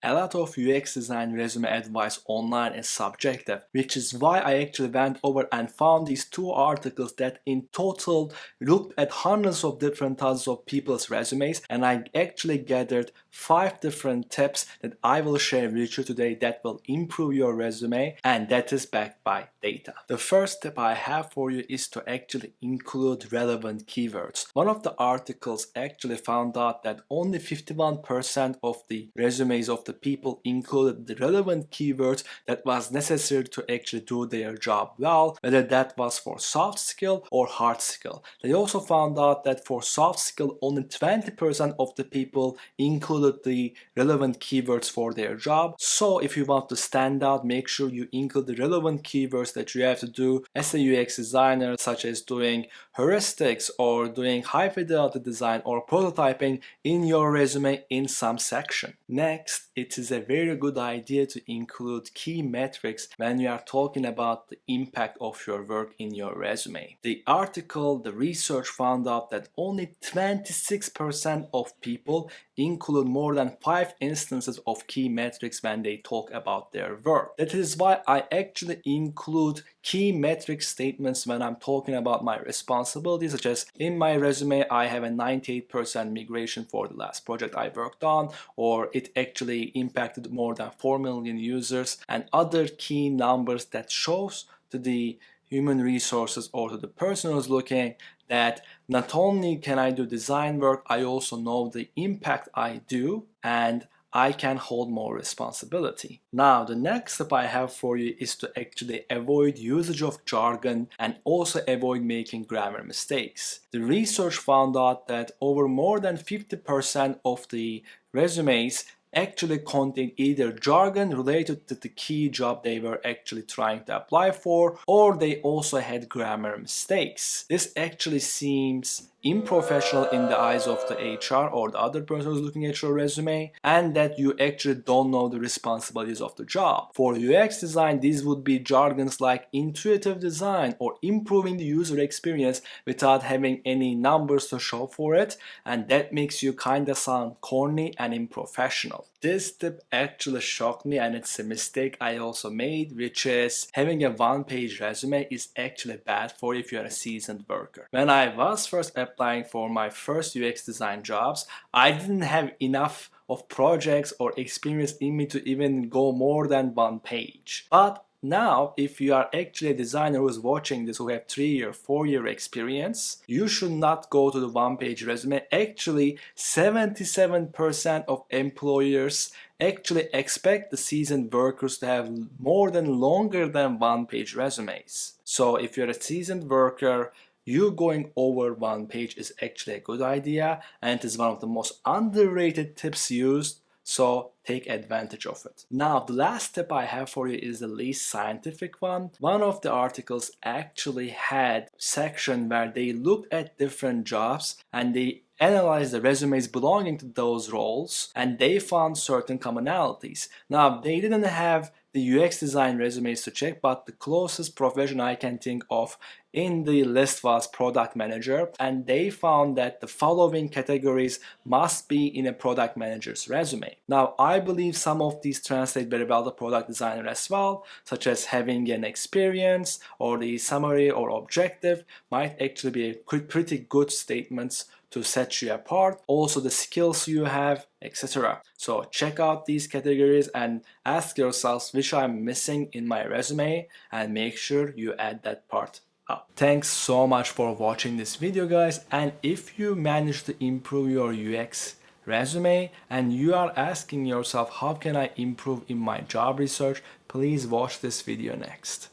A lot of UX design resume advice online is subjective, which is why I actually went over and found these two articles that in total looked at hundreds of different thousands of people's resumes, and I actually gathered 5 different tips that I will share with you today that will improve your resume, and that is backed by data. The first tip I have for you is to actually include relevant keywords. One of the articles actually found out that only 51% of the resumes of the people included the relevant keywords that was necessary to actually do their job well, whether that was for soft skill or hard skill. They also found out that for soft skill, only 20% of the people included the relevant keywords for their job. So if you want to stand out, make sure you include the relevant keywords that you have to do as a UX designer, such as doing heuristics or doing high fidelity design or prototyping in your resume in some section. Next, it is a very good idea to include key metrics when you are talking about the impact of your work in your resume. The research found out that only 26% of people include more than 5 instances of key metrics when they talk about their work. That is why I actually include key metric statements when I'm talking about my responsibilities, such as in my resume I have a 98% migration for the last project I worked on, or it actually impacted more than 4 million users, and other key numbers that shows to the human resources or to the person who's looking that not only can I do design work, I also know the impact I do and I can hold more responsibility. Now, the next step I have for you is to actually avoid usage of jargon and also avoid making grammar mistakes. The research found out that over more than 50% of the resumes actually contain either jargon related to the key job they were actually trying to apply for, or they also had grammar mistakes. This actually seems unprofessional in the eyes of the HR or the other person who's looking at your resume, and that you actually don't know the responsibilities of the job. For UX design, these would be jargons like intuitive design or improving the user experience without having any numbers to show for it, and that makes you kinda sound corny and unprofessional. This tip actually shocked me, and it's a mistake I also made, which is having a one-page resume is actually bad for you if you're a seasoned worker. When I was first applying for my first UX design jobs, I didn't have enough of projects or experience in me to even go more than one page. But now, if you are actually a designer who's watching this, who have 3 or 4 year experience, you should not go to the one-page resume. Actually, 77% of employers actually expect the seasoned workers to have longer than one-page resumes. So if you're a seasoned worker, you going over one page is actually a good idea, and it is one of the most underrated tips used, so take advantage of it. Now, the last tip I have for you is the least scientific one. One of the articles actually had section where they looked at different jobs and they analyzed the resumes belonging to those roles, and they found certain commonalities. Now, they didn't have the UX design resumes to check, but the closest profession I can think of in the list was product manager, and they found that the following categories must be in a product manager's resume. Now, I believe some of these translate very well to product designer as well, such as having an experience, or the summary or objective might actually be pretty good statements to set you apart, also the skills you have, etc. So check out these categories and ask yourselves which I'm missing in my resume, and make sure you add that part up. Thanks so much for watching this video, guys, and if you manage to improve your UX resume and you are asking yourself how can I improve in my job research, please watch this video next.